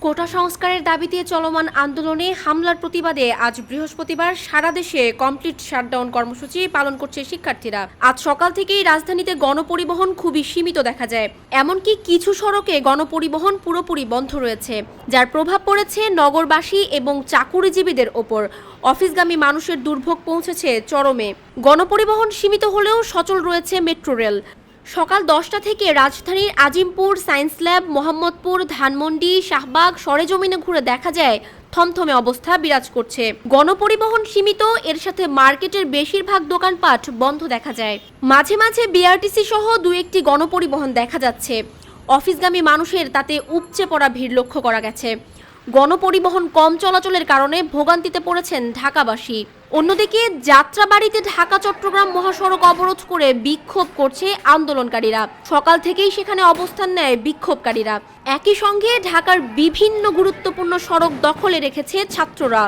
কোটা সংস্কারের দাবিতে চলমান আন্দোলনে হামলার প্রতিবাদে আজ বৃহস্পতিবার সারা দেশে কমপ্লিট শাটডাউন কর্মসূচি পালন করছে শিক্ষার্থীরা। আজ সকাল থেকেই রাজধানীতে গণপরিবহন খুবই সীমিত দেখা যায়। এমনকি কিছু সড়কে গণপরিবহন পুরোপুরি বন্ধ রয়েছে, যার প্রভাব পড়েছে নগরবাসী এবং চাকুরিজীবীদের ওপর। অফিসগামী মানুষের দুর্ভোগ পৌঁছেছে চরমে। গণপরিবহন সীমিত হলেও সচল রয়েছে মেট্রো রেল। সকাল 10টা থেকে রাজধানীর আজিমপুর, সায়েন্স ল্যাব, মোহাম্মদপুর, ধানমন্ডি, শাহবাগ সরেজমিনে ঘুরে দেখা যায় থমথমে অবস্থা বিরাজ করছে। গণপরিবহন সীমিত, এর সাথে মার্কেটের বেশিরভাগ দোকানপাট বন্ধ দেখা যায়। মাঝে মাঝে বিআরটিসি সহ দু একটি গণপরিবহন দেখা যাচ্ছে। অফিসগামী মানুষের তাতে উপচে পড়া ভিড় লক্ষ্য করা গেছে। গণপরিবহন কম চলাচলের কারণে ভোগান্তিতে পড়েছেন ঢাকাবাসী। অন্যদিকে যাত্রাবাড়িতে ঢাকা চট্টগ্রাম মহাসড়ক অবরোধ করে বিক্ষোভ করছে আন্দোলনকারীরা। সকাল থেকেই সেখানে অবস্থান নেয় বিক্ষোভকারীরা। একই সঙ্গে ঢাকার বিভিন্ন গুরুত্বপূর্ণ সড়ক দখলে রেখেছে ছাত্ররা।